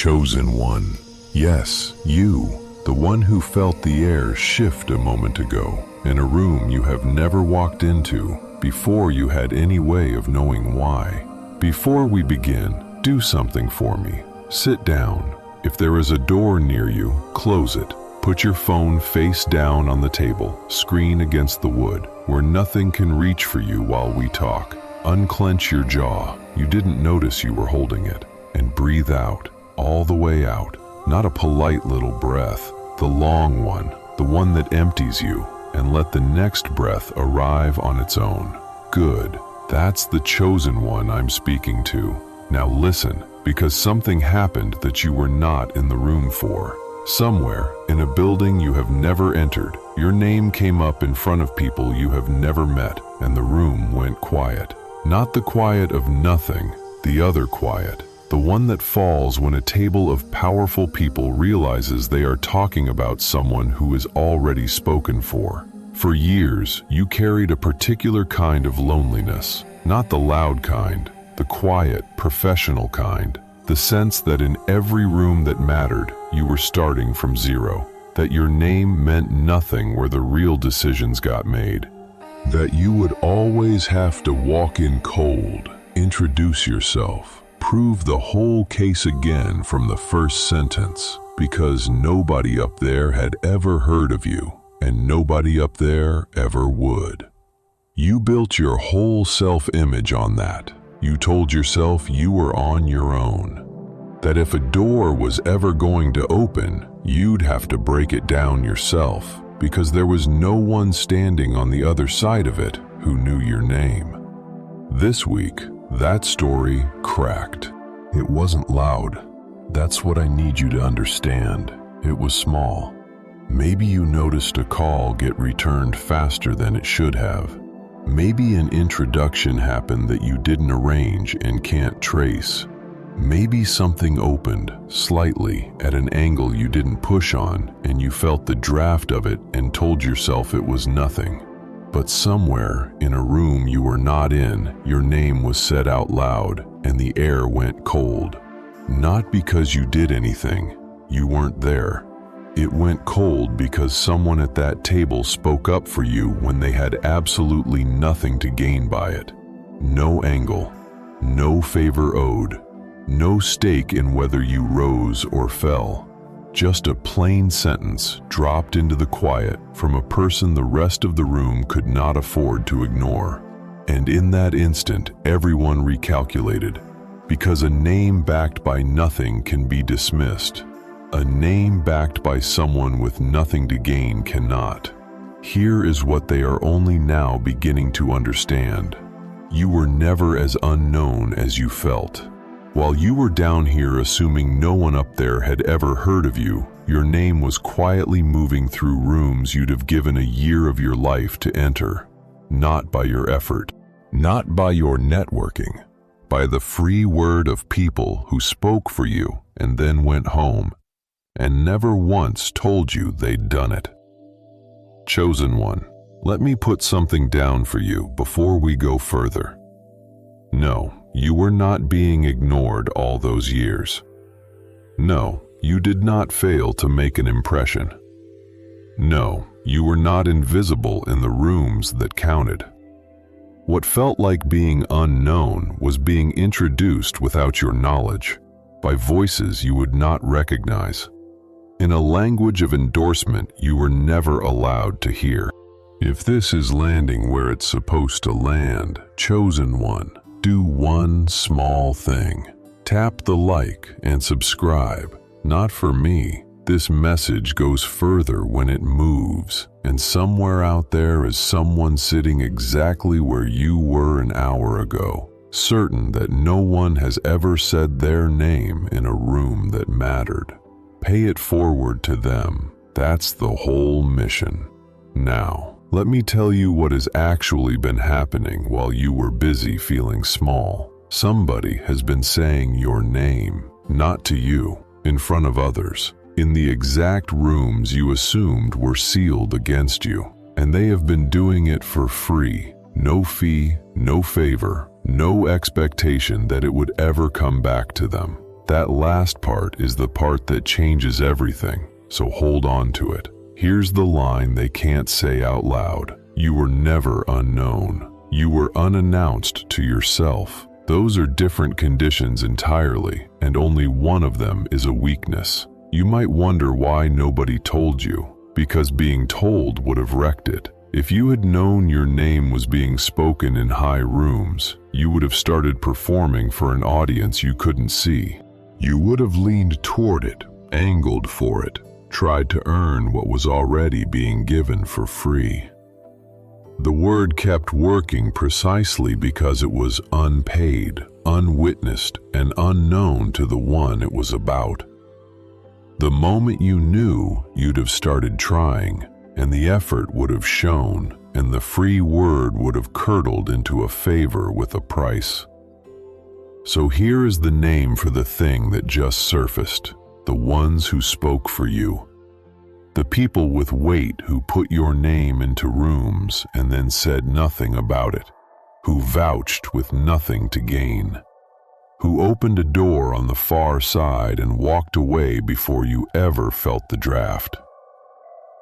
chosen one. Yes, you, the one who felt the air shift a moment ago, in a room you have never walked into before you had any way of knowing why. Before we begin, do something for me. Sit down. If there is a door near you, close it. Put your phone face down on the table, screen against the wood, where nothing can reach for you while we talk. Unclench your jaw. You didn't notice you were holding it. And breathe out, all the way out. Not a polite little breath, the long one, the one that empties you, and let the next breath arrive on its own. Good. That's the chosen one I'm speaking to. Now listen, because something happened that you were not in the room for. Somewhere, in a building you have never entered, your name came up in front of people you have never met, and the room went quiet. Not the quiet of nothing, the other quiet. The one that falls when a table of powerful people realizes they are talking about someone who is already spoken for. For years, you carried a particular kind of loneliness, not the loud kind, the quiet, professional kind, the sense that in every room that mattered, you were starting from zero, that your name meant nothing where the real decisions got made, that you would always have to walk in cold, introduce yourself, prove the whole case again from the first sentence, because nobody up there had ever heard of you, and nobody up there ever would. You built your whole self-image on that. You told yourself you were on your own, that if a door was ever going to open, you'd have to break it down yourself, because there was no one standing on the other side of it who knew your name. This week, that story cracked. It wasn't loud. That's what I need you to understand. It was small. Maybe you noticed a call get returned faster than it should have. Maybe an introduction happened that you didn't arrange and can't trace. Maybe something opened, slightly, at an angle you didn't push on, and you felt the draft of it and told yourself it was nothing. But somewhere, in a room you were not in, your name was said out loud, and the air went cold. Not because you did anything, you weren't there. It went cold because someone at that table spoke up for you when they had absolutely nothing to gain by it. No angle, no favor owed, no stake in whether you rose or fell. Just a plain sentence dropped into the quiet from a person the rest of the room could not afford to ignore. And in that instant, everyone recalculated, because a name backed by nothing can be dismissed. A name backed by someone with nothing to gain cannot. Here is what they are only now beginning to understand. You were never as unknown as you felt. While you were down here assuming no one up there had ever heard of you, your name was quietly moving through rooms you'd have given a year of your life to enter. Not by your effort, not by your networking, by the free word of people who spoke for you and then went home, and never once told you they'd done it. Chosen one, let me put something down for you before we go further. No, you were not being ignored all those years. No, you did not fail to make an impression. No, you were not invisible in the rooms that counted. What felt like being unknown was being introduced without your knowledge, by voices you would not recognize, in a language of endorsement you were never allowed to hear. If this is landing where it's supposed to land, chosen one, do one small thing. Tap the like and subscribe. Not for me. This message goes further when it moves, and somewhere out there is someone sitting exactly where you were an hour ago, certain that no one has ever said their name in a room that mattered. Pay it forward to them. That's the whole mission. Now, let me tell you what has actually been happening while you were busy feeling small. Somebody has been saying your name, not to you, in front of others, in the exact rooms you assumed were sealed against you. And they have been doing it for free. No fee, no favor, no expectation that it would ever come back to them. That last part is the part that changes everything, so hold on to it. Here's the line they can't say out loud. You were never unknown. You were unannounced to yourself. Those are different conditions entirely, and only one of them is a weakness. You might wonder why nobody told you, because being told would have wrecked it. If you had known your name was being spoken in high rooms, you would have started performing for an audience you couldn't see. You would have leaned toward it, angled for it, tried to earn what was already being given for free. The word kept working precisely because it was unpaid, unwitnessed, and unknown to the one it was about. The moment you knew, you'd have started trying, and the effort would have shown, and the free word would have curdled into a favor with a price. So here is the name for the thing that just surfaced, the ones who spoke for you. The people with weight who put your name into rooms and then said nothing about it, who vouched with nothing to gain, who opened a door on the far side and walked away before you ever felt the draft.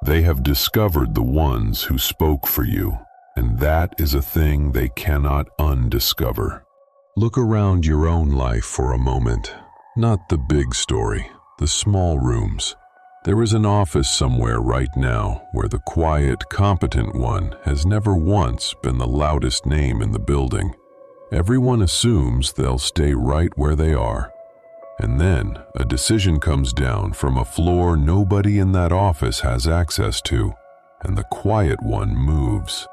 They have discovered the ones who spoke for you, and that is a thing they cannot undiscover. Look around your own life for a moment, not the big story, the small rooms. There is an office somewhere right now where the quiet, competent one has never once been the loudest name in the building. Everyone assumes they'll stay right where they are. And then a decision comes down from a floor nobody in that office has access to, and the quiet one moves.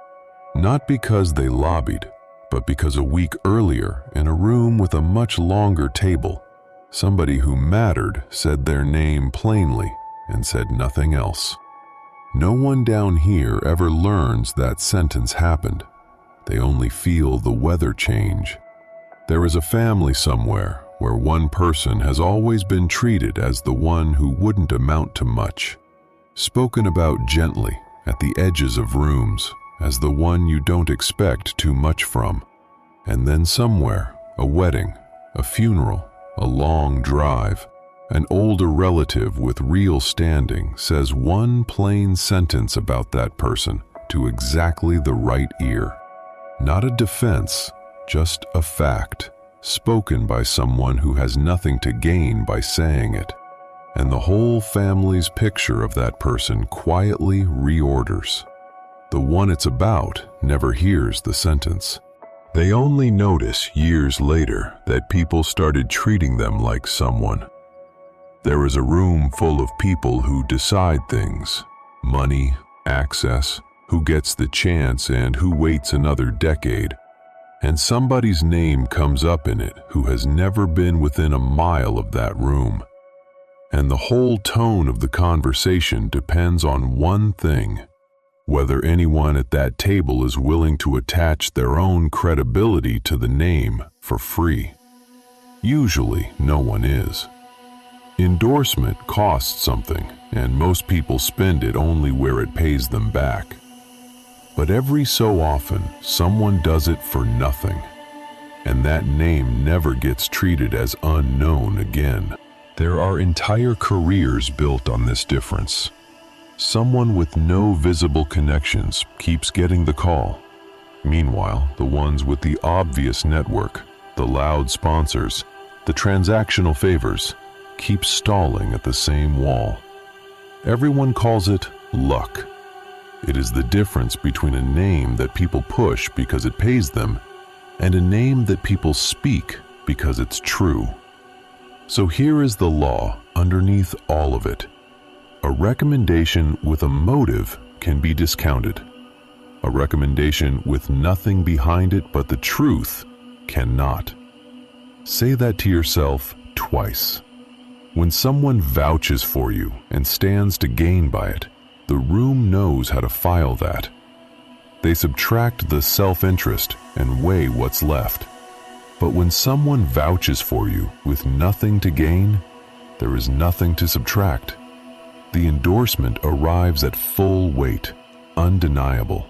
Not because they lobbied, but because a week earlier, in a room with a much longer table, somebody who mattered said their name plainly and said nothing else. No one down here ever learns that sentence happened. They only feel the weather change. There is a family somewhere where one person has always been treated as the one who wouldn't amount to much, spoken about gently at the edges of rooms as the one you don't expect too much from. And then somewhere, a wedding, a funeral, a long drive, an older relative with real standing says one plain sentence about that person to exactly the right ear. Not a defense, just a fact, spoken by someone who has nothing to gain by saying it. And the whole family's picture of that person quietly reorders. The one it's about never hears the sentence. They only notice years later that people started treating them like someone. There is a room full of people who decide things, money, access, who gets the chance and who waits another decade. And somebody's name comes up in it who has never been within a mile of that room. And the whole tone of the conversation depends on one thing: whether anyone at that table is willing to attach their own credibility to the name for free. Usually, no one is. Endorsement costs something, and most people spend it only where it pays them back. But every so often, someone does it for nothing, and that name never gets treated as unknown again. There are entire careers built on this difference. Someone with no visible connections keeps getting the call. Meanwhile, the ones with the obvious network, the loud sponsors, the transactional favors, keep stalling at the same wall. Everyone calls it luck. It is the difference between a name that people push because it pays them and a name that people speak because it's true. So here is the law underneath all of it. A recommendation with a motive can be discounted. A recommendation with nothing behind it but the truth cannot. Say that to yourself twice. When someone vouches for you and stands to gain by it, the room knows how to file that. They subtract the self-interest and weigh what's left. But when someone vouches for you with nothing to gain, there is nothing to subtract. The endorsement arrives at full weight, undeniable,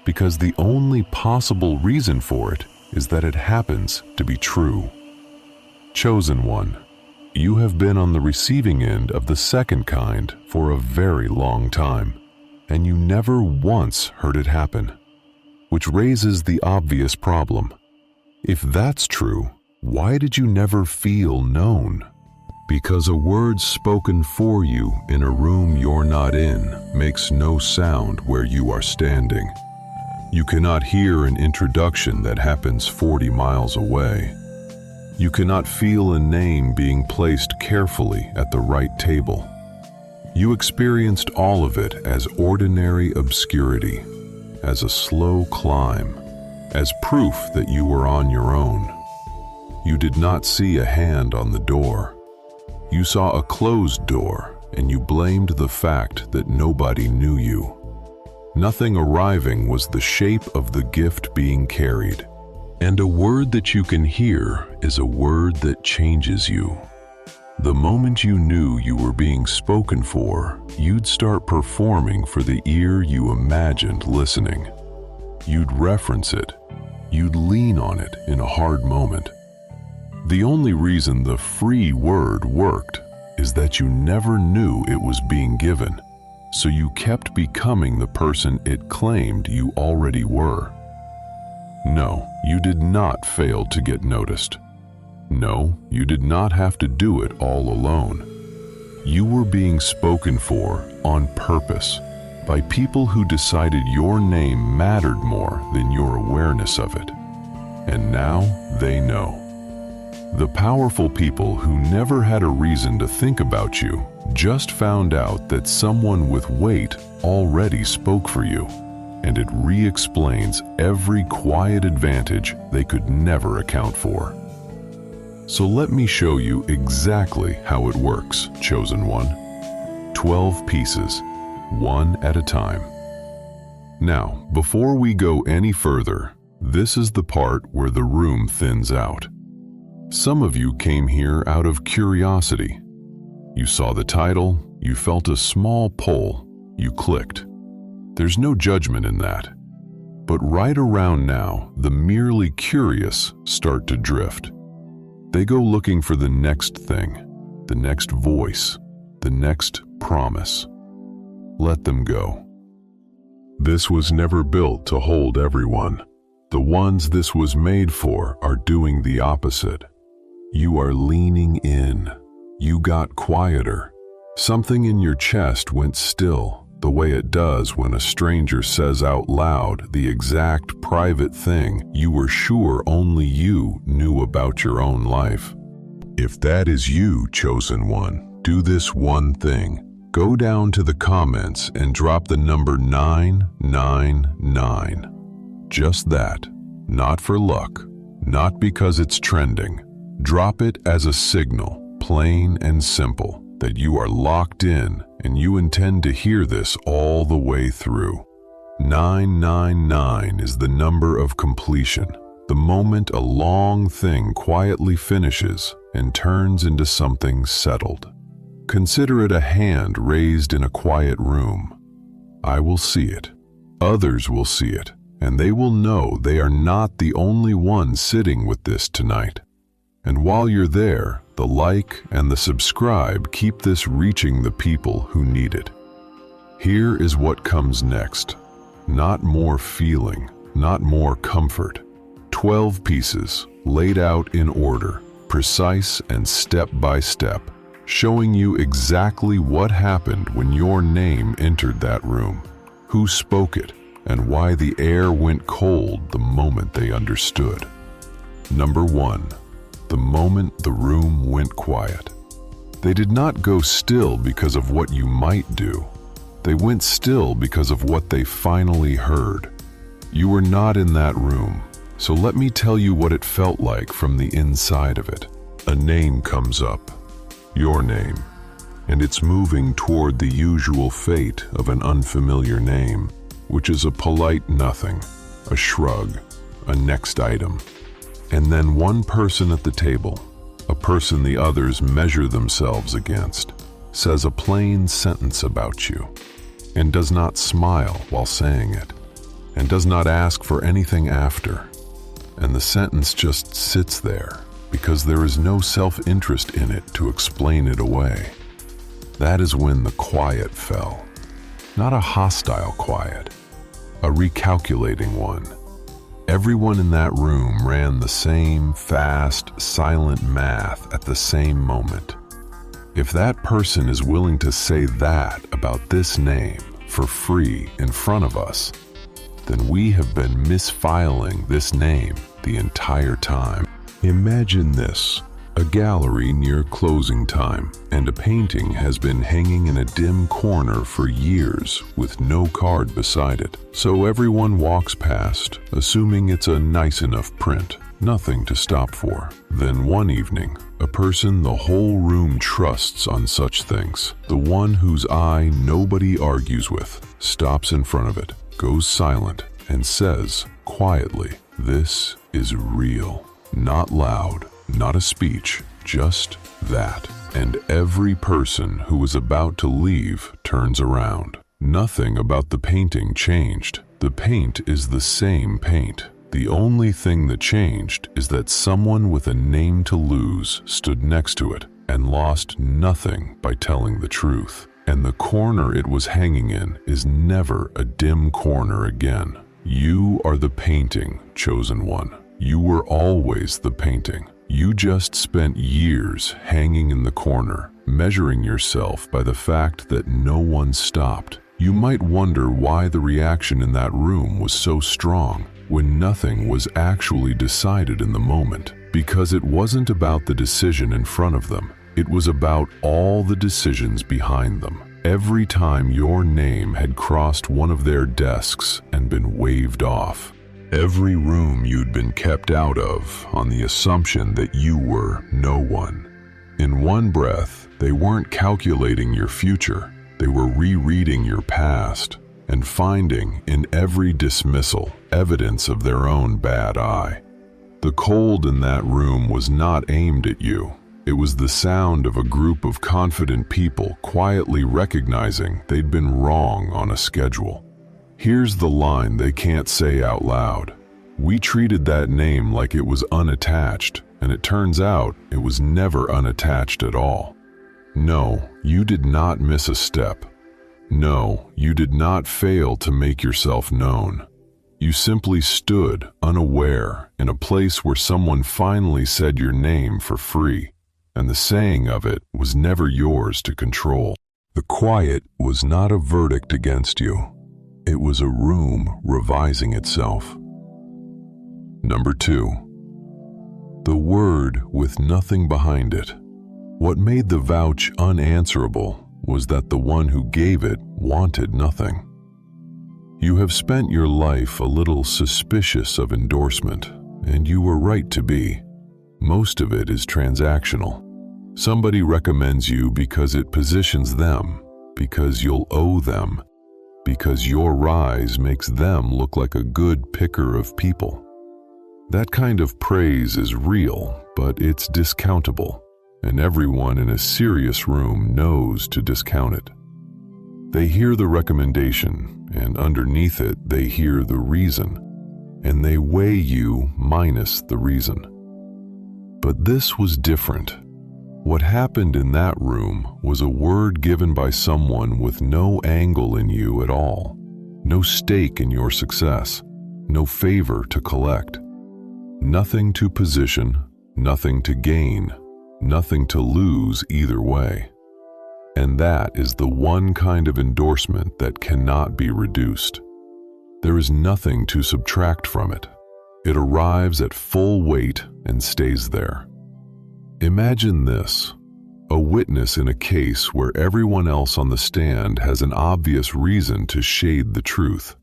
because the only possible reason for it is that it happens to be true. Chosen one, You have been on the receiving end of the second kind for a very long time, and you never once heard it happen, which raises the obvious problem. If that's true, why did you never feel known? Because a word spoken for you in a room you're not in makes no sound where you are standing. You cannot hear an introduction that happens 40 miles away. You cannot feel a name being placed carefully at the right table. You experienced all of it as ordinary obscurity, as a slow climb, as proof that you were on your own. You did not see a hand on the door. You saw a closed door, and you blamed the fact that nobody knew you. Nothing arriving was the shape of the gift being carried. And a word that you can hear is a word that changes you. The moment you knew you were being spoken for, you'd start performing for the ear you imagined listening. You'd reference it. You'd lean on it in a hard moment. The only reason the free word worked is that you never knew it was being given, so you kept becoming the person it claimed you already were. No, you did not fail to get noticed. No, you did not have to do it all alone. You were being spoken for on purpose by people who decided your name mattered more than your awareness of it. And now they know. The powerful people who never had a reason to think about you just found out that someone with weight already spoke for you, and it re-explains every quiet advantage they could never account for. So let me show you exactly how it works, chosen one. 12 pieces, one at a time. Now, before we go any further, this is the part where the room thins out. Some of you came here out of curiosity. You saw the title, you felt a small pull, you clicked. There's no judgment in that. But right around now, the merely curious start to drift. They go looking for the next thing, the next voice, the next promise. Let them go. This was never built to hold everyone. The ones this was made for are doing the opposite. You are leaning in. You got quieter. Something in your chest went still, the way it does when a stranger says out loud the exact private thing you were sure only you knew about your own life. If that is you, chosen one, do this one thing. Go down to the comments and drop the number 999. Just that. Not for luck. Not because it's trending. Drop it as a signal, plain and simple, that you are locked in and you intend to hear this all the way through. 999 is the number of completion, the moment a long thing quietly finishes and turns into something settled. Consider it a hand raised in a quiet room. I will see it. Others will see it, and they will know they are not the only one sitting with this tonight. And while you're there, the like and the subscribe keep this reaching the people who need it. Here is what comes next. Not more feeling, not more comfort. 12 pieces, laid out in order, precise and step by step, showing you exactly what happened when your name entered that room, who spoke it, and why the air went cold the moment they understood. Number 1. The moment the room went quiet. They did not go still because of what you might do. They went still because of what they finally heard. You were not in that room, so let me tell you what it felt like from the inside of it. A name comes up, your name, and it's moving toward the usual fate of an unfamiliar name, which is a polite nothing, a shrug, a next item. And then one person at the table, a person the others measure themselves against, says a plain sentence about you, and does not smile while saying it, and does not ask for anything after. And the sentence just sits there, because there is no self-interest in it to explain it away. That is when the quiet fell. Not a hostile quiet, a recalculating one. Everyone in that room ran the same fast, silent math at the same moment. If that person is willing to say that about this name for free in front of us, then we have been misfiling this name the entire time. Imagine this, a gallery near closing time, and a painting has been hanging in a dim corner for years with no card beside it. So everyone walks past, assuming it's a nice enough print, nothing to stop for. Then one evening, a person the whole room trusts on such things, the one whose eye nobody argues with, stops in front of it, goes silent, and says quietly, "This is real." Not loud, not a speech, just that. And every person who was about to leave turns around. Nothing about the painting changed. The paint is the same paint. The only thing that changed is that someone with a name to lose stood next to it and lost nothing by telling the truth. And the corner it was hanging in is never a dim corner again. You are the painting, chosen one. You were always the painting. You just spent years hanging in the corner, measuring yourself by the fact that no one stopped. You might wonder why the reaction in that room was so strong when nothing was actually decided in the moment, because it wasn't about the decision in front of them. It was about all the decisions behind them. Every time your name had crossed one of their desks and been waved off. Every room you'd been kept out of on the assumption that you were no one. In one breath, they weren't calculating your future. They were rereading your past and finding in every dismissal evidence of their own bad eye. The cold in that room was not aimed at you. It was the sound of a group of confident people quietly recognizing they'd been wrong on a schedule. Here's the line they can't say out loud. We treated that name like it was unattached, and it turns out it was never unattached at all. No, you did not miss a step. No, you did not fail to make yourself known. You simply stood, unaware, in a place where someone finally said your name for free, and the saying of it was never yours to control. The quiet was not a verdict against you. It was a room revising itself. Number 2. The word with nothing behind it. What made the vouch unanswerable was that the one who gave it wanted nothing. You have spent your life a little suspicious of endorsement, and you were right to be. Most of it is transactional. Somebody recommends you because it positions them, because you'll owe them, because your rise makes them look like a good picker of people. That kind of praise is real, but it's discountable, and everyone in a serious room knows to discount it. They hear the recommendation, and underneath it they hear the reason, and they weigh you minus the reason. But this was different. What happened in that room was a word given by someone with no angle in you at all, no stake in your success, no favor to collect, nothing to position, nothing to gain, nothing to lose either way. And that is the one kind of endorsement that cannot be reduced. There is nothing to subtract from it. It arrives at full weight and stays there. Imagine this, a witness in a case where everyone else on the stand has an obvious reason to shade the truth.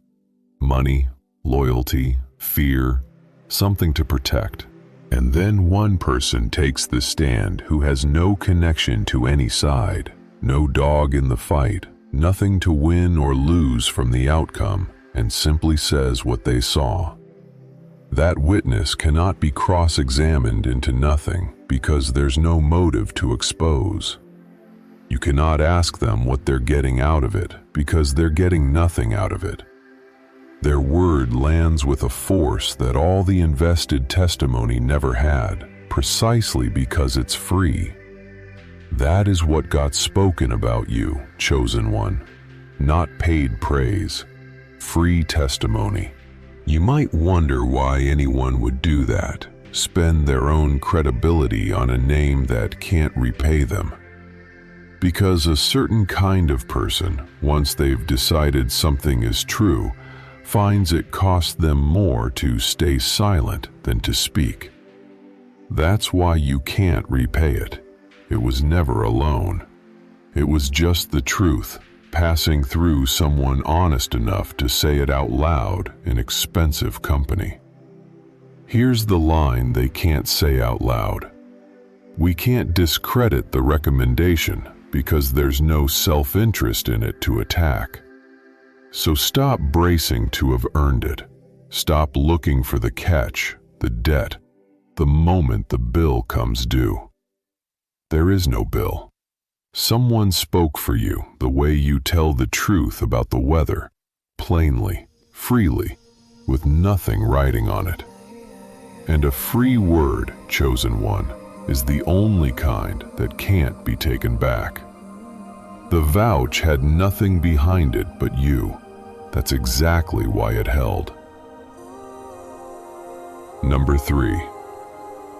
Money, loyalty, fear, something to protect. And then one person takes the stand who has no connection to any side, no dog in the fight, nothing to win or lose from the outcome, and simply says what they saw. That witness cannot be cross-examined into nothing because there's no motive to expose. You cannot ask them what they're getting out of it because they're getting nothing out of it. Their word lands with a force that all the invested testimony never had, precisely because it's free. That is what got spoken about you, chosen one. Not paid praise, free testimony. You might wonder why anyone would do that, spend their own credibility on a name that can't repay them. Because a certain kind of person, once they've decided something is true, finds it costs them more to stay silent than to speak. That's why you can't repay it. It was never alone. It was just the truth, passing through someone honest enough to say it out loud in expensive company. Here's the line they can't say out loud. We can't discredit the recommendation because there's no self-interest in it to attack. So stop bracing to have earned it. Stop looking for the catch, the debt, the moment the bill comes due. There is no bill. Someone spoke for you the way you tell the truth about the weather, plainly, freely, with nothing writing on it. And a free word, chosen one, is the only kind that can't be taken back. The vouch had nothing behind it but you. That's exactly why it held. Number 3.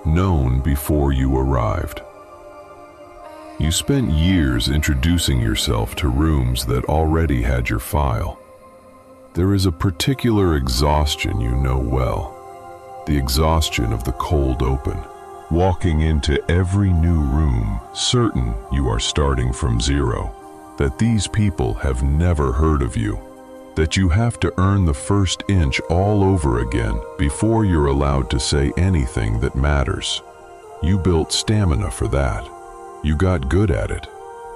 Known before you arrived. You spent years introducing yourself to rooms that already had your file. There is a particular exhaustion you know well, the exhaustion of the cold open, walking into every new room, certain you are starting from zero, that these people have never heard of you, that you have to earn the first inch all over again before you're allowed to say anything that matters. You built stamina for that. You got good at it,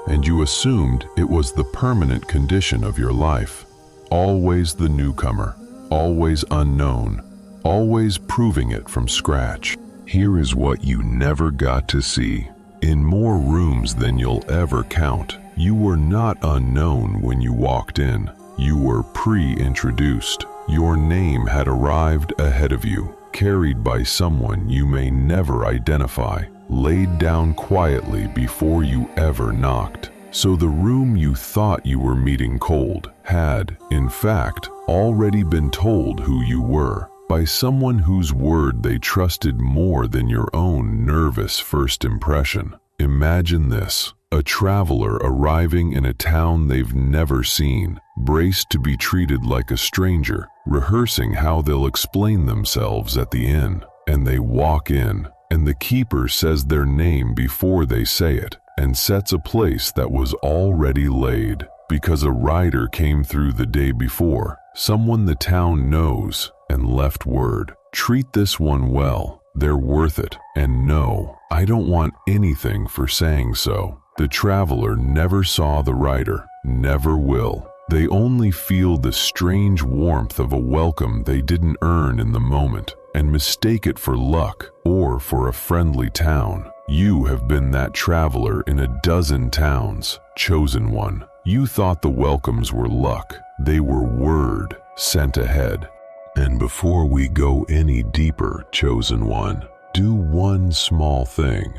and you assumed it was the permanent condition of your life. Always the newcomer, always unknown, always proving it from scratch. Here is what you never got to see. In more rooms than you'll ever count, you were not unknown when you walked in. You were pre-introduced. Your name had arrived ahead of you, carried by someone you may never identify, laid down quietly before you ever knocked. So the room you thought you were meeting cold had, in fact, already been told who you were by someone whose word they trusted more than your own nervous first impression. Imagine this: a traveler arriving in a town they've never seen, braced to be treated like a stranger, rehearsing how they'll explain themselves at the inn. And they walk in, and the keeper says their name before they say it, and sets a place that was already laid, because a rider came through the day before, someone the town knows, and left word. Treat this one well, they're worth it. And no, I don't want anything for saying so. The traveler never saw the rider, never will. They only feel the strange warmth of a welcome they didn't earn in the moment, and mistake it for luck or for a friendly town. You have been that traveler in a dozen towns, chosen one. You thought the welcomes were luck. They were word sent ahead. And before we go any deeper, chosen one, do one small thing.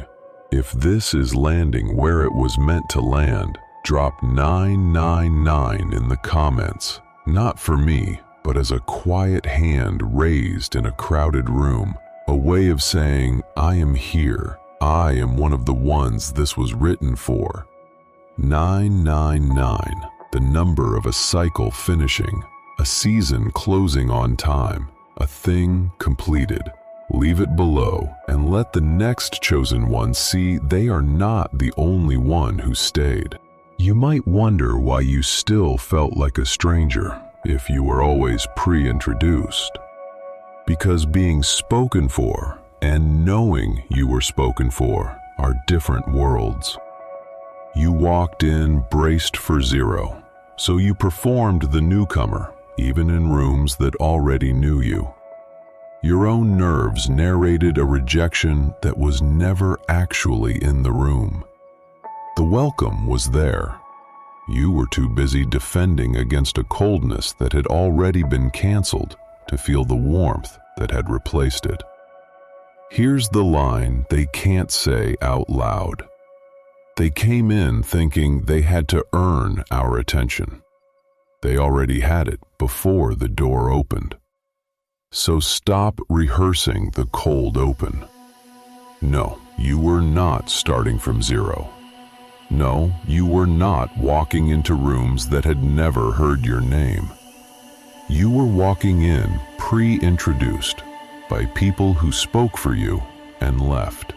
If this is landing where it was meant to land, drop 999 in the comments. Not for me, but as a quiet hand raised in a crowded room, a way of saying, I am here. I am one of the ones this was written for. 999, the number of a cycle finishing, a season closing on time, a thing completed. Leave it below and let the next chosen one see they are not the only one who stayed. You might wonder why you still felt like a stranger if you were always pre-introduced. Because being spoken for and knowing you were spoken for are different worlds. You walked in braced for zero, so you performed the newcomer, even in rooms that already knew you. Your own nerves narrated a rejection that was never actually in the room. The welcome was there. You were too busy defending against a coldness that had already been canceled to feel the warmth that had replaced it. Here's the line they can't say out loud. They came in thinking they had to earn our attention. They already had it before the door opened. So stop rehearsing the cold open. No, you were not starting from zero. No, you were not walking into rooms that had never heard your name. You were walking in pre-introduced by people who spoke for you and left.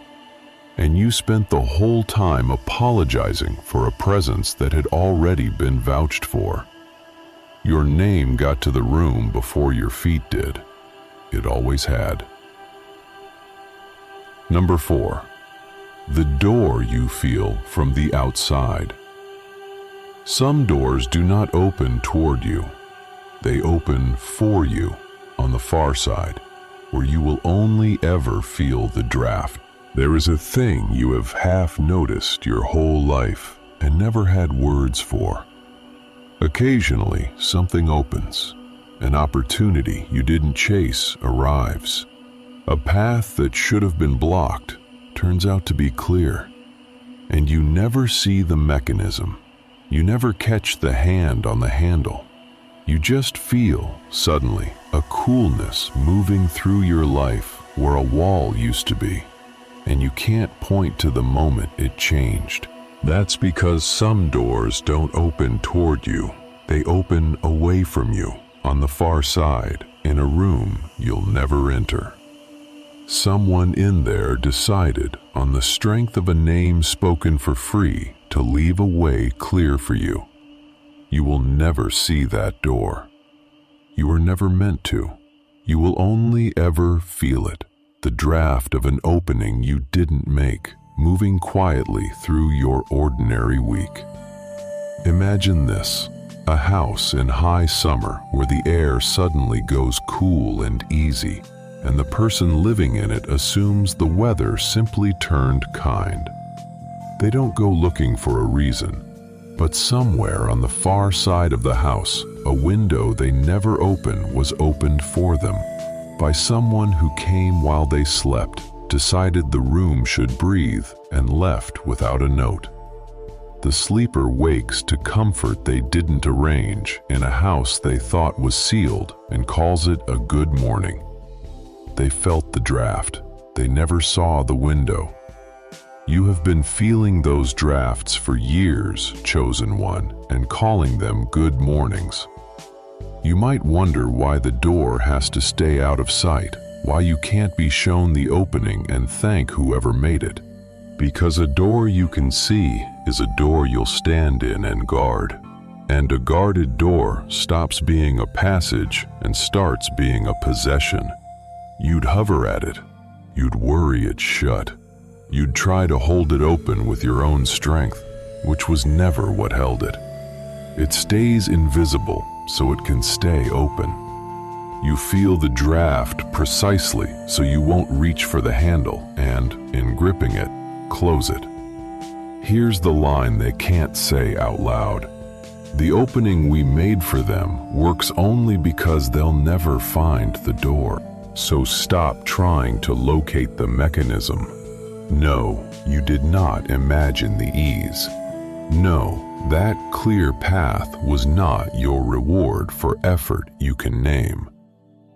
And you spent the whole time apologizing for a presence that had already been vouched for. Your name got to the room before your feet did. It always had. Number 4. The door you feel from the outside. Some doors do not open toward you. They open for you on the far side, where you will only ever feel the draft. There is a thing you have half noticed your whole life and never had words for. Occasionally, something opens. An opportunity you didn't chase arrives. A path that should have been blocked turns out to be clear. And you never see the mechanism. You never catch the hand on the handle. You just feel, suddenly, a coolness moving through your life where a wall used to be. And you can't point to the moment it changed. That's because some doors don't open toward you. They open away from you, on the far side, in a room you'll never enter. Someone in there decided, on the strength of a name spoken for free, to leave a way clear for you. You will never see that door. You were never meant to. You will only ever feel it, the draft of an opening you didn't make, moving quietly through your ordinary week. Imagine this, a house in high summer where the air suddenly goes cool and easy, and the person living in it assumes the weather simply turned kind. They don't go looking for a reason, but somewhere on the far side of the house, a window they never opened was opened for them by someone who came while they slept, decided the room should breathe, and left without a note. The sleeper wakes to comfort they didn't arrange in a house they thought was sealed and calls it a good morning. They felt the draft. They never saw the window. You have been feeling those drafts for years, chosen one, and calling them good mornings. You might wonder why the door has to stay out of sight, why you can't be shown the opening and thank whoever made it. Because a door you can see is a door you'll stand in and guard. And a guarded door stops being a passage and starts being a possession. You'd hover at it. You'd worry it shut. You'd try to hold it open with your own strength, which was never what held it. It stays invisible so it can stay open. You feel the draft precisely so you won't reach for the handle and, in gripping it, close it. Here's the line they can't say out loud. The opening we made for them works only because they'll never find the door. So stop trying to locate the mechanism. No, you did not imagine the ease. No, that clear path was not your reward for effort you can name.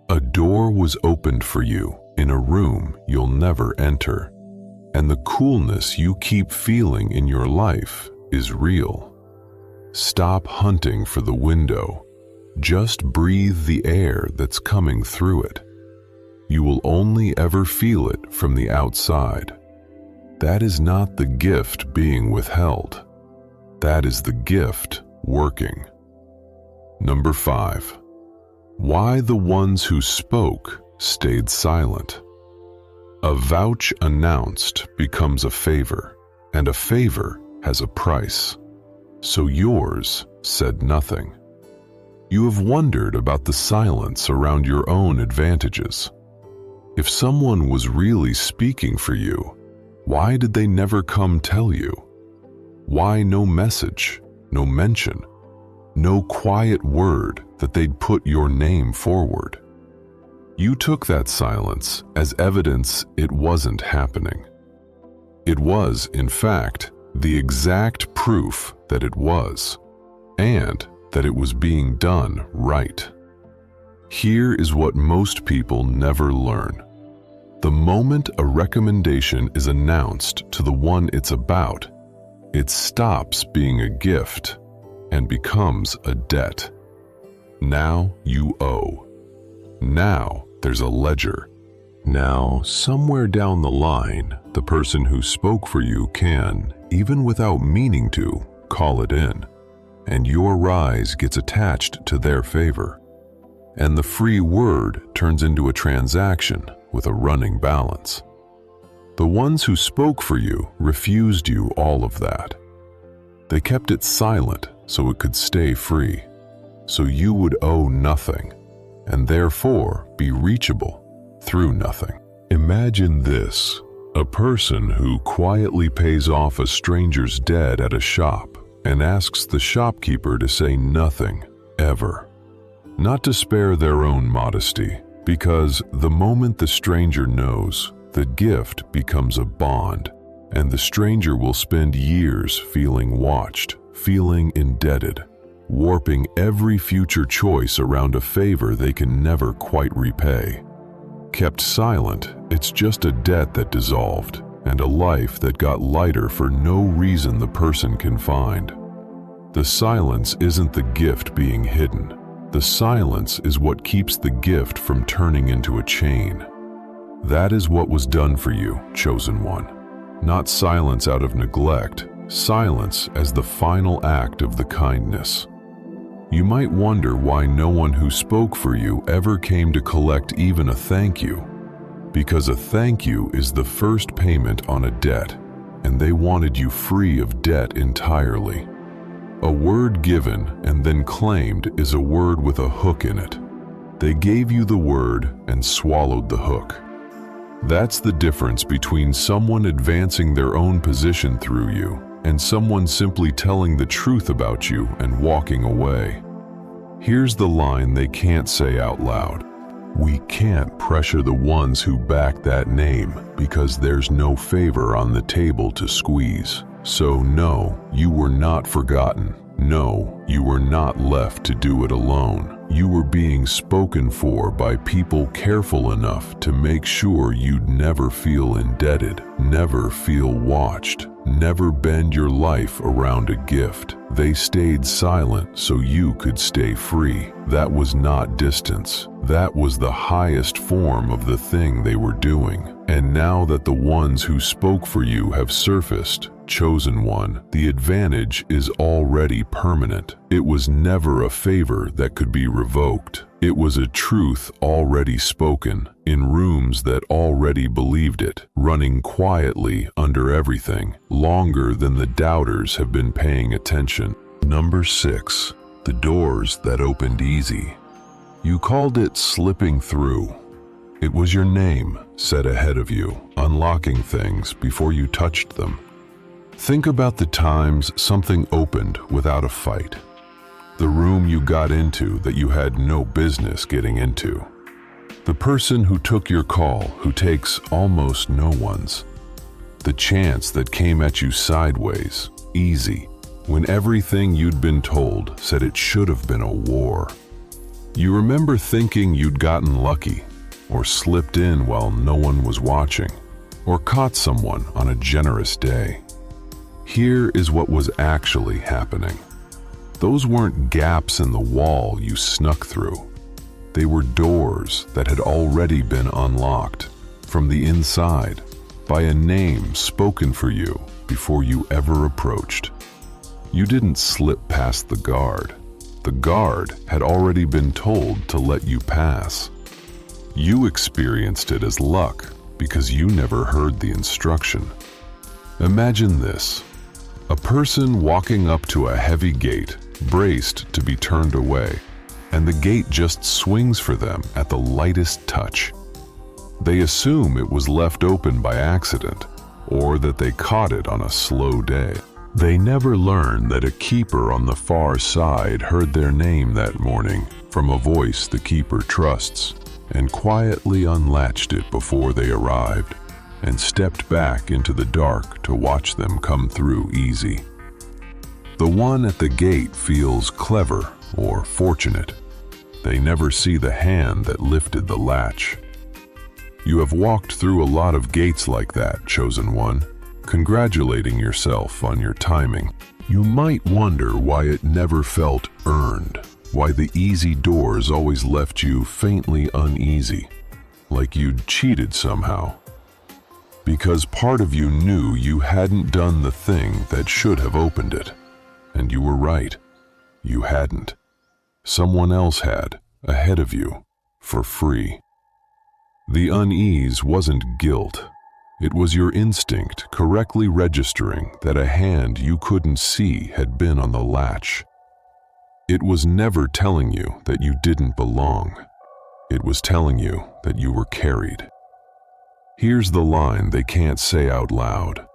A door was opened for you in a room you'll never enter. And the coolness you keep feeling in your life is real. Stop hunting for the window. Just breathe the air that's coming through it. You will only ever feel it from the outside. That is not the gift being withheld. That is the gift working. Number 5. Why the ones who spoke stayed silent. A vouch announced becomes a favor, and a favor has a price. So yours said nothing. You have wondered about the silence around your own advantages. If someone was really speaking for you, why did they never come tell you? Why no message, no mention, no quiet word that they'd put your name forward? You took that silence as evidence it wasn't happening. It was, in fact, the exact proof that it was, and that it was being done right. Here is what most people never learn. The moment a recommendation is announced to the one it's about, it stops being a gift and becomes a debt. Now you owe. Now there's a ledger. Now, somewhere down the line, the person who spoke for you can, even without meaning to, call it in, and your rise gets attached to their favor. And the free word turns into a transaction with a running balance. The ones who spoke for you refused you all of that. They kept it silent so it could stay free, so you would owe nothing, and therefore be reachable through nothing. Imagine this: a person who quietly pays off a stranger's debt at a shop and asks the shopkeeper to say nothing, ever. Not to spare their own modesty, because the moment the stranger knows, the gift becomes a bond, and the stranger will spend years feeling watched, feeling indebted, warping every future choice around a favor they can never quite repay. Kept silent, it's just a debt that dissolved, and a life that got lighter for no reason the person can find. The silence isn't the gift being hidden. The silence is what keeps the gift from turning into a chain. That is what was done for you, chosen one. Not silence out of neglect, silence as the final act of the kindness. You might wonder why no one who spoke for you ever came to collect even a thank you. Because a thank you is the first payment on a debt, and they wanted you free of debt entirely. A word given and then claimed is a word with a hook in it. They gave you the word and swallowed the hook. That's the difference between someone advancing their own position through you and someone simply telling the truth about you and walking away. Here's the line they can't say out loud. We can't pressure the ones who back that name because there's no favor on the table to squeeze. So no, you were not forgotten. No, you were not left to do it alone. You were being spoken for by people careful enough to make sure you'd never feel indebted, never feel watched, never bend your life around a gift. They stayed silent so you could stay free. That was not distance. That was the highest form of the thing they were doing. And now that the ones who spoke for you have surfaced, chosen one, the advantage is already permanent. It was never a favor that could be revoked. It was a truth already spoken, in rooms that already believed it, running quietly under everything, longer than the doubters have been paying attention. Number 6. The doors that opened easy. You called it slipping through. It was your name set ahead of you, unlocking things before you touched them. Think about the times something opened without a fight. The room you got into that you had no business getting into. The person who took your call who takes almost no one's. The chance that came at you sideways, easy, when everything you'd been told said it should have been a war. You remember thinking you'd gotten lucky, or slipped in while no one was watching, or caught someone on a generous day. Here is what was actually happening. Those weren't gaps in the wall you snuck through. They were doors that had already been unlocked from the inside by a name spoken for you before you ever approached. You didn't slip past the guard. The guard had already been told to let you pass. You experienced it as luck because you never heard the instruction. Imagine this: a person walking up to a heavy gate, braced to be turned away, and the gate just swings for them at the lightest touch. They assume it was left open by accident, or that they caught it on a slow day. They never learn that a keeper on the far side heard their name that morning from a voice the keeper trusts. and quietly unlatched it before they arrived, and stepped back into the dark to watch them come through easy. The one at the gate feels clever or fortunate. They never see the hand that lifted the latch. You have walked through a lot of gates like that, chosen one, congratulating yourself on your timing. You might wonder why it never felt earned, why the easy doors always left you faintly uneasy, like you'd cheated somehow. Because part of you knew you hadn't done the thing that should have opened it. And you were right. You hadn't. Someone else had, ahead of you, for free. The unease wasn't guilt. It was your instinct correctly registering that a hand you couldn't see had been on the latch. It was never telling you that you didn't belong. It was telling you that you were carried. Here's the line they can't say out loud.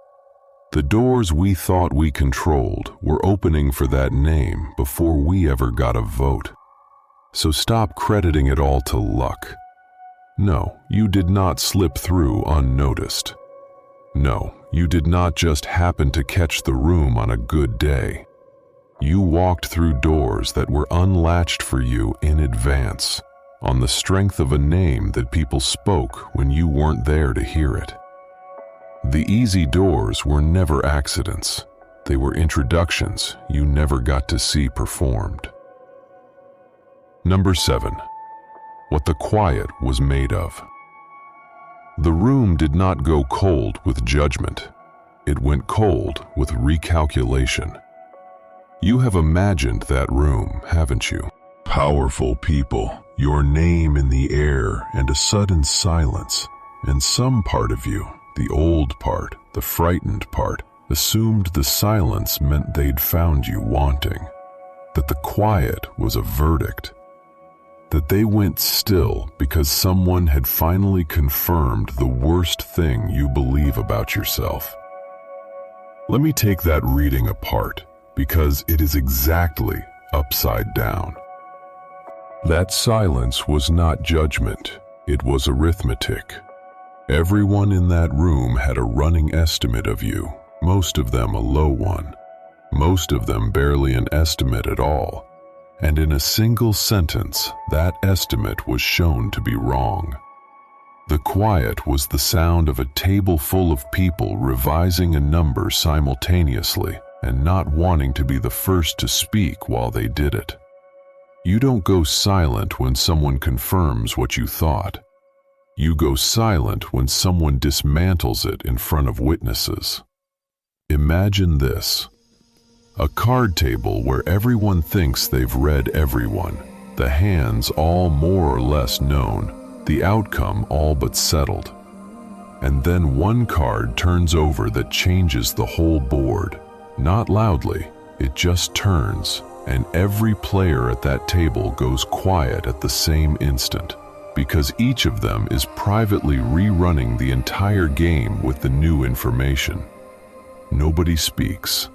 The doors we thought we controlled were opening for that name before we ever got a vote. So stop crediting it all to luck. No, you did not slip through unnoticed. No, you did not just happen to catch the room on a good day. You walked through doors that were unlatched for you in advance, on the strength of a name that people spoke when you weren't there to hear it. The easy doors were never accidents. They were introductions you never got to see performed. Number 7. What the quiet was made of. The room did not go cold with judgment. It went cold with recalculation. You have imagined that room, haven't you? Powerful people, your name in the air, and a sudden silence, and some part of you, the old part, the frightened part, assumed the silence meant they'd found you wanting, that the quiet was a verdict, that they went still because someone had finally confirmed the worst thing you believe about yourself. Let me take that reading apart, because it is exactly upside down. That silence was not judgment, it was arithmetic. Everyone in that room had a running estimate of you, most of them a low one, most of them barely an estimate at all, and in a single sentence, that estimate was shown to be wrong. The quiet was the sound of a table full of people revising a number simultaneously and not wanting to be the first to speak while they did it. You don't go silent when someone confirms what you thought. You go silent when someone dismantles it in front of witnesses. Imagine this. A card table where everyone thinks they've read everyone, the hands all more or less known, the outcome all but settled. And then one card turns over that changes the whole board. Not loudly, it just turns, and every player at that table goes quiet at the same instant, because each of them is privately rerunning the entire game with the new information. Nobody speaks.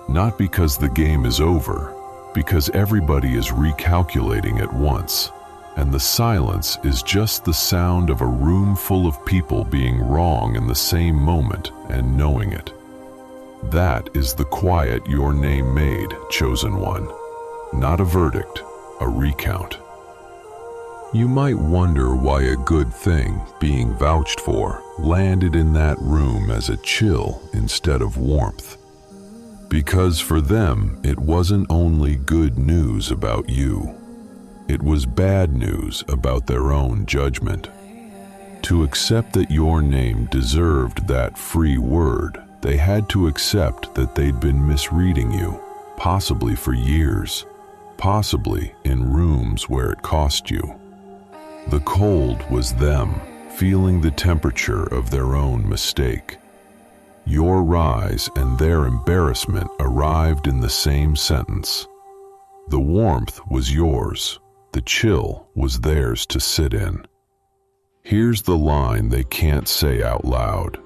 Not because the game is over, because everybody is recalculating at once, and the silence is just the sound of a room full of people being wrong in the same moment and knowing it. That is the quiet your name made, chosen one. Not a verdict, a recount. You might wonder why a good thing, being vouched for, landed in that room as a chill instead of warmth. Because for them, it wasn't only good news about you. It was bad news about their own judgment. To accept that your name deserved that free word, they had to accept that they'd been misreading you, possibly for years, possibly in rooms where it cost you. The cold was them, feeling the temperature of their own mistake. Your rise and their embarrassment arrived in the same sentence. The warmth was yours, the chill was theirs to sit in. Here's the line they can't say out loud.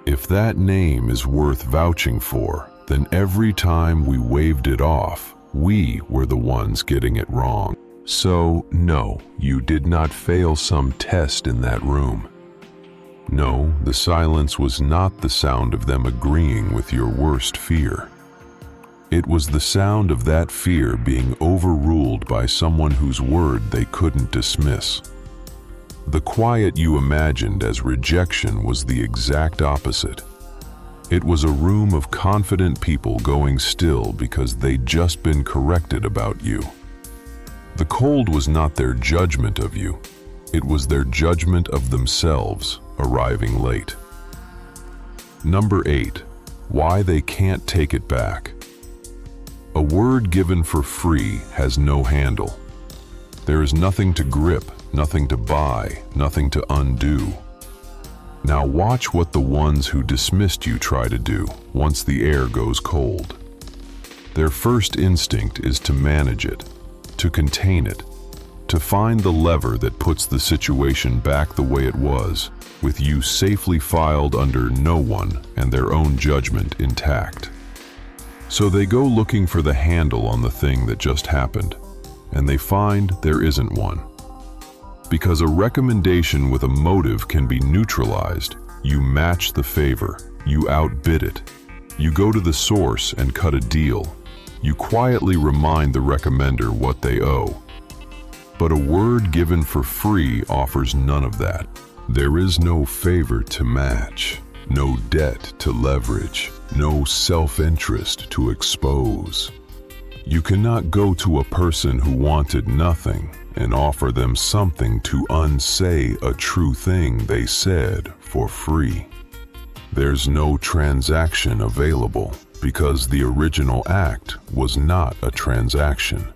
If that name is worth vouching for, then every time we waved it off, we were the ones getting it wrong. So, no, you did not fail some test in that room. No, the silence was not the sound of them agreeing with your worst fear. It was the sound of that fear being overruled by someone whose word they couldn't dismiss. The quiet you imagined as rejection was the exact opposite. It was a room of confident people going still because they'd just been corrected about you. The cold was not their judgment of you. It was their judgment of themselves, arriving late. Number 8, why they can't take it back. A word given for free has no handle. There is nothing to grip, nothing to buy, nothing to undo. Now watch what the ones who dismissed you try to do once the air goes cold. Their first instinct is to manage it, to contain it, to find the lever that puts the situation back the way it was, with you safely filed under no one and their own judgment intact. So they go looking for the handle on the thing that just happened, and they find there isn't one. Because a recommendation with a motive can be neutralized, you match the favor, you outbid it. You go to the source and cut a deal. You quietly remind the recommender what they owe. But a word given for free offers none of that. There is no favor to match, no debt to leverage, no self-interest to expose. You cannot go to a person who wanted nothing and offer them something to unsay a true thing they said for free. There's no transaction available because the original act was not a transaction.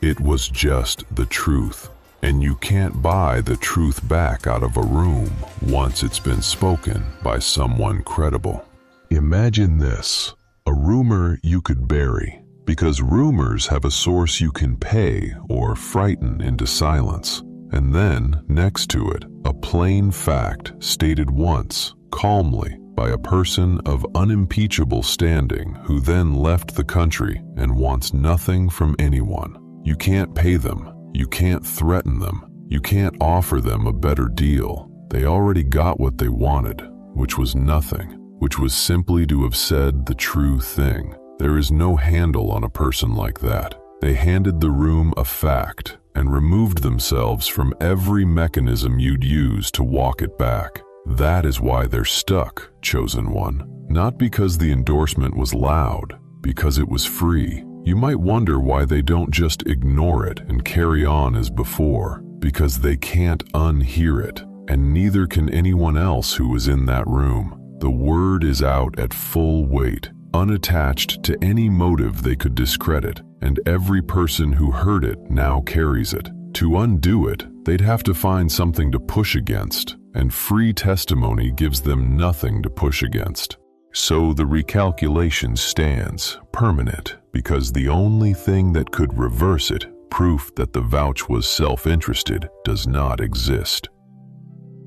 It was just the truth, and you can't buy the truth back out of a room once it's been spoken by someone credible. Imagine this, a rumor you could bury, because rumors have a source you can pay or frighten into silence. And then, next to it, a plain fact stated once, calmly, by a person of unimpeachable standing who then left the country and wants nothing from anyone. You can't pay them, you can't threaten them, you can't offer them a better deal. They already got what they wanted, which was nothing, which was simply to have said the true thing. There is no handle on a person like that. They handed the room a fact and removed themselves from every mechanism you'd use to walk it back. That is why they're stuck, chosen one. Not because the endorsement was loud, because it was free. You might wonder why they don't just ignore it and carry on as before, because they can't unhear it, and neither can anyone else who was in that room. The word is out at full weight, unattached to any motive they could discredit, and every person who heard it now carries it. To undo it, they'd have to find something to push against, and free testimony gives them nothing to push against. So the recalculation stands, permanent, because the only thing that could reverse it, proof that the vouch was self-interested, does not exist.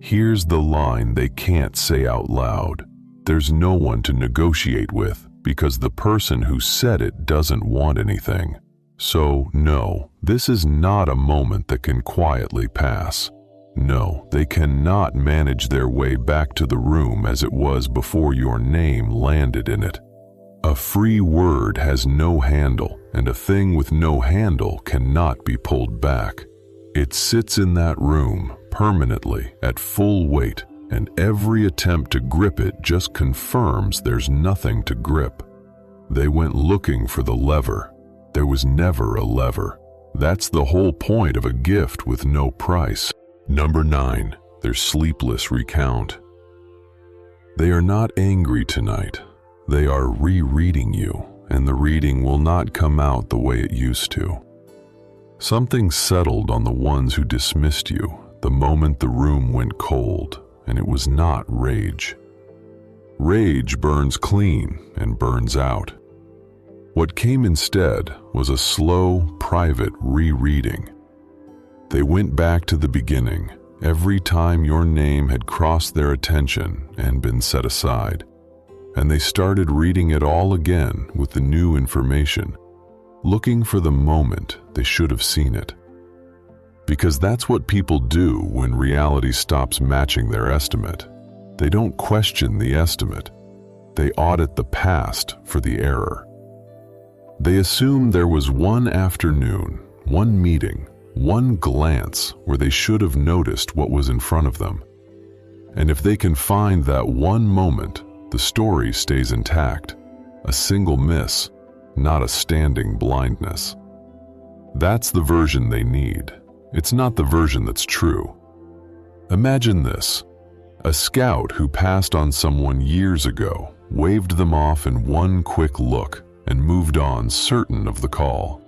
Here's the line they can't say out loud. There's no one to negotiate with, because the person who said it doesn't want anything. So, no, this is not a moment that can quietly pass. No, they cannot manage their way back to the room as it was before your name landed in it. A free word has no handle, and a thing with no handle cannot be pulled back. It sits in that room, permanently, at full weight, and every attempt to grip it just confirms there's nothing to grip. They went looking for the lever. There was never a lever. That's the whole point of a gift with no price. Number 9, their sleepless recount. They are not angry tonight. They are rereading you, and the reading will not come out the way it used to. Something settled on the ones who dismissed you the moment the room went cold, and it was not rage. Rage burns clean and burns out. What came instead was a slow, private rereading. They went back to the beginning, every time your name had crossed their attention and been set aside, and they started reading it all again with the new information, looking for the moment they should have seen it. Because that's what people do when reality stops matching their estimate. They don't question the estimate. They audit the past for the error. They assume there was one afternoon, one meeting, one glance where they should have noticed what was in front of them. And if they can find that one moment, the story stays intact. A single miss, not a standing blindness. That's the version they need. It's not the version that's true. Imagine this. A scout who passed on someone years ago, waved them off in one quick look, and moved on certain of the call.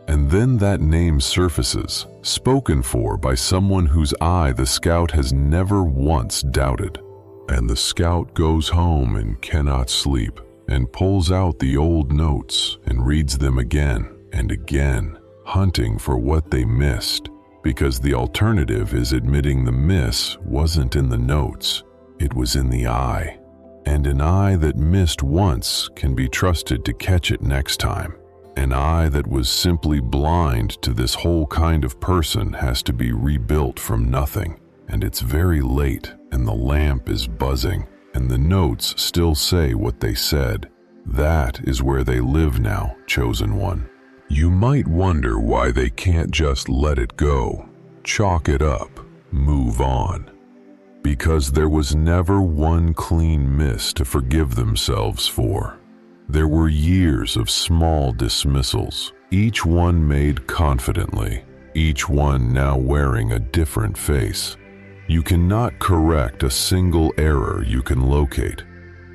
And then that name surfaces, spoken for by someone whose eye the scout has never once doubted. And the scout goes home and cannot sleep, and pulls out the old notes and reads them again and again, hunting for what they missed, because the alternative is admitting the miss wasn't in the notes, it was in the eye. And an eye that missed once can be trusted to catch it next time. An eye that was simply blind to this whole kind of person has to be rebuilt from nothing. And it's very late, and the lamp is buzzing, and the notes still say what they said. That is where they live now, chosen one. You might wonder why they can't just let it go, chalk it up, move on. Because there was never one clean miss to forgive themselves for. There were years of small dismissals, each one made confidently, each one now wearing a different face. You cannot correct a single error you can locate.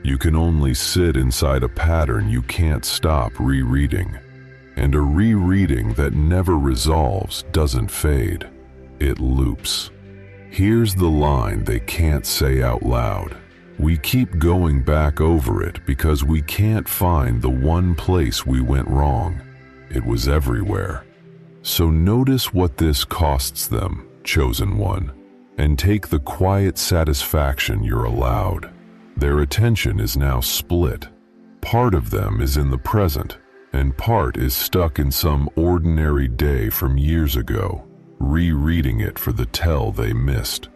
You can only sit inside a pattern you can't stop rereading. And a rereading that never resolves doesn't fade. It loops. Here's the line they can't say out loud. We keep going back over it because we can't find the one place we went wrong. It was everywhere. So notice what this costs them, chosen one, and take the quiet satisfaction you're allowed. Their attention is now split. Part of them is in the present, and part is stuck in some ordinary day from years ago, rereading it for the tell they missed.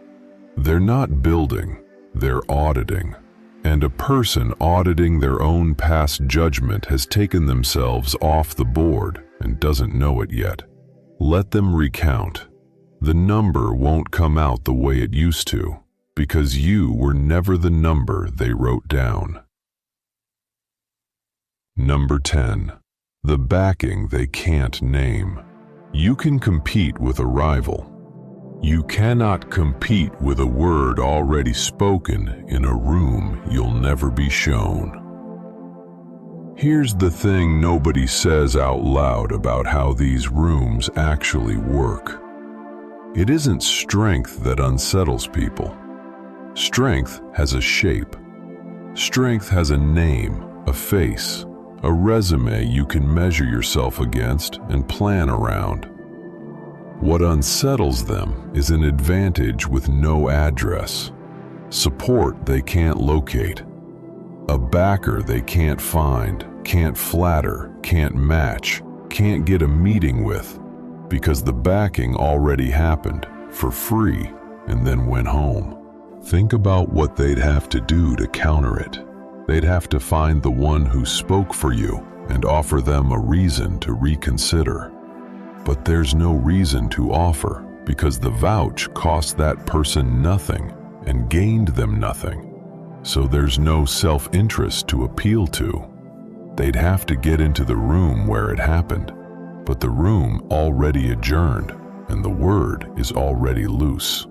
They're not building, they're auditing. And a person auditing their own past judgment has taken themselves off the board and doesn't know it yet. Let them recount. The number won't come out the way it used to, because you were never the number they wrote down. Number 10. The backing they can't name. You can compete with a rival. You cannot compete with a word already spoken in a room you'll never be shown. Here's the thing nobody says out loud about how these rooms actually work. It isn't strength that unsettles people. Strength has a shape. Strength has a name, a face, a resume you can measure yourself against and plan around. What unsettles them is an advantage with no address, support they can't locate, a backer they can't find, can't flatter, can't match, can't get a meeting with, because the backing already happened for free and then went home. Think about what they'd have to do to counter it. They'd have to find the one who spoke for you and offer them a reason to reconsider. But there's no reason to offer because the vouch cost that person nothing and gained them nothing. So there's no self-interest to appeal to. They'd have to get into the room where it happened, but the room already adjourned and the word is already loose.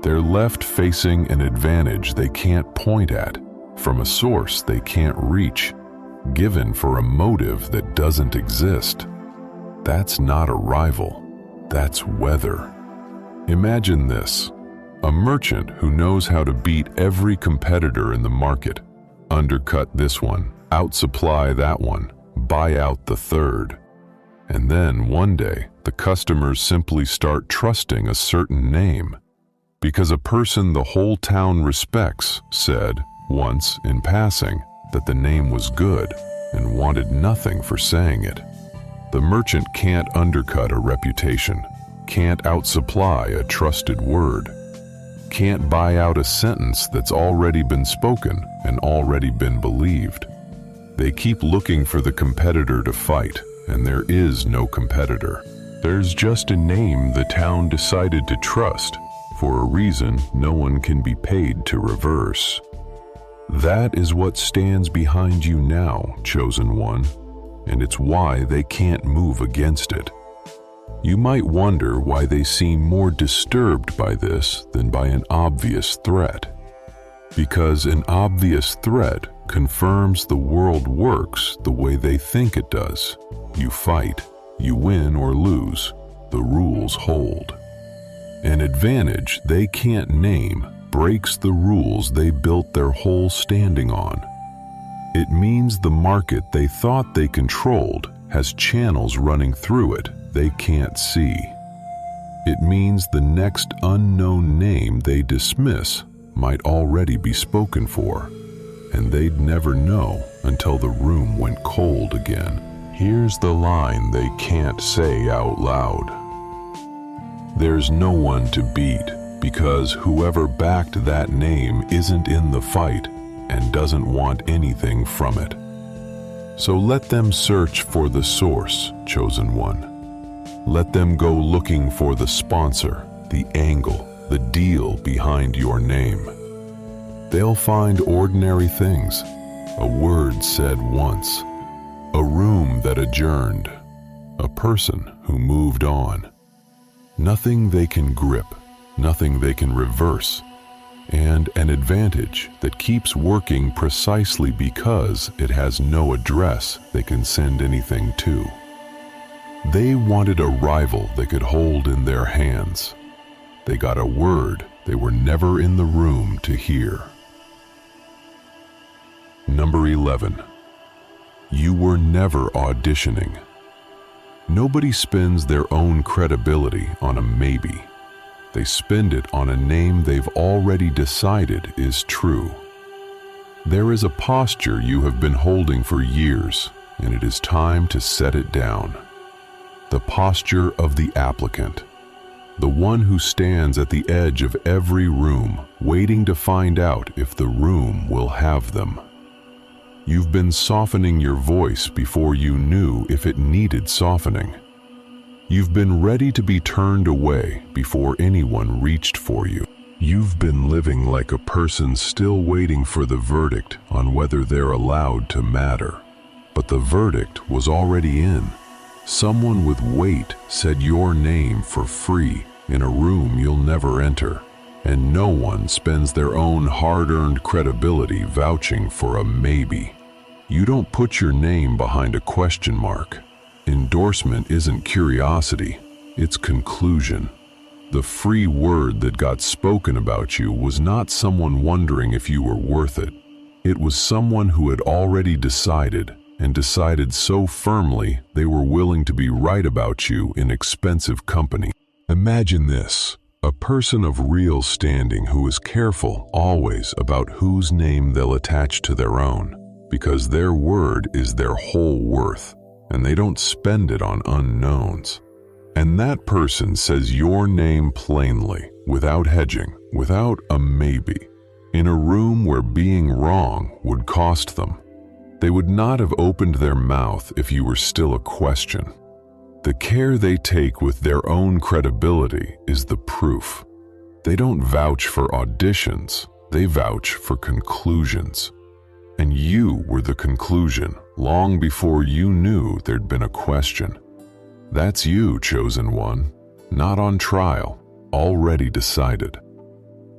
They're left facing an advantage they can't point at, from a source they can't reach, given for a motive that doesn't exist. That's not a rival, that's weather. Imagine this, a merchant who knows how to beat every competitor in the market, undercut this one, outsupply that one, buy out the third. And then one day, the customers simply start trusting a certain name, because a person the whole town respects said, once in passing, that the name was good and wanted nothing for saying it. The merchant can't undercut a reputation. can't outsupply a trusted word, can't buy out a sentence that's already been spoken and already been believed. They keep looking for the competitor to fight, and there is no competitor. There's just a name the town decided to trust for a reason no one can be paid to reverse. That is what stands behind you now, chosen one, and it's why they can't move against it. You might wonder why they seem more disturbed by this than by an obvious threat. Because an obvious threat confirms the world works the way they think it does. You fight, you win or lose, the rules hold. An advantage they can't name breaks the rules they built their whole standing on. It means the market they thought they controlled has channels running through it they can't see. It means the next unknown name they dismiss might already be spoken for, and they'd never know until the room went cold again. Here's the line they can't say out loud. There's no one to beat, because whoever backed that name isn't in the fight and doesn't want anything from it. So let them search for the source, chosen one. Let them go looking for the sponsor, the angle, the deal behind your name. They'll find ordinary things, a word said once, a room that adjourned, a person who moved on. Nothing they can grip, nothing they can reverse, and an advantage that keeps working precisely because it has no address they can send anything to. They wanted a rival they could hold in their hands. They got a word they were never in the room to hear. Number 11. You were never auditioning. Nobody spends their own credibility on a maybe. They spend it on a name they've already decided is true. There is a posture you have been holding for years, and it is time to set it down. The posture of the applicant, the one who stands at the edge of every room, waiting to find out if the room will have them. You've been softening your voice before you knew if it needed softening. You've been ready to be turned away before anyone reached for you. You've been living like a person still waiting for the verdict on whether they're allowed to matter. But the verdict was already in. Someone with weight said your name for free in a room you'll never enter. And no one spends their own hard-earned credibility vouching for a maybe. You don't put your name behind a question mark. Endorsement isn't curiosity, it's conclusion. The free word that got spoken about you was not someone wondering if you were worth it. It was someone who had already decided, and decided so firmly they were willing to be right about you in expensive company. Imagine this. A person of real standing who is careful always about whose name they'll attach to their own, because their word is their whole worth, and they don't spend it on unknowns. And that person says your name plainly, without hedging, without a maybe, in a room where being wrong would cost them. They would not have opened their mouth if you were still a question. The care they take with their own credibility is the proof. They don't vouch for auditions, they vouch for conclusions. And you were the conclusion long before you knew there'd been a question. That's you, chosen one, not on trial, already decided.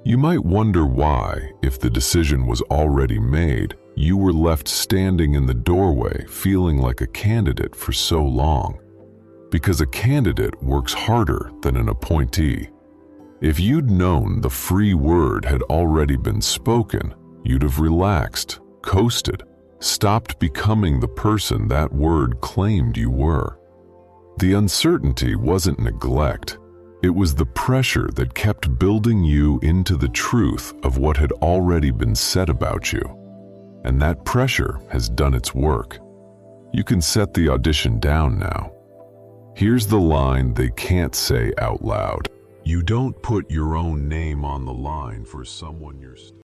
You might wonder why, if the decision was already made, you were left standing in the doorway feeling like a candidate for so long. Because a candidate works harder than an appointee. If you'd known the free word had already been spoken, you'd have relaxed, coasted, stopped becoming the person that word claimed you were. The uncertainty wasn't neglect. It was the pressure that kept building you into the truth of what had already been said about you. And that pressure has done its work. You can set the audition down now. Here's the line they can't say out loud. You don't put your own name on the line for someone you're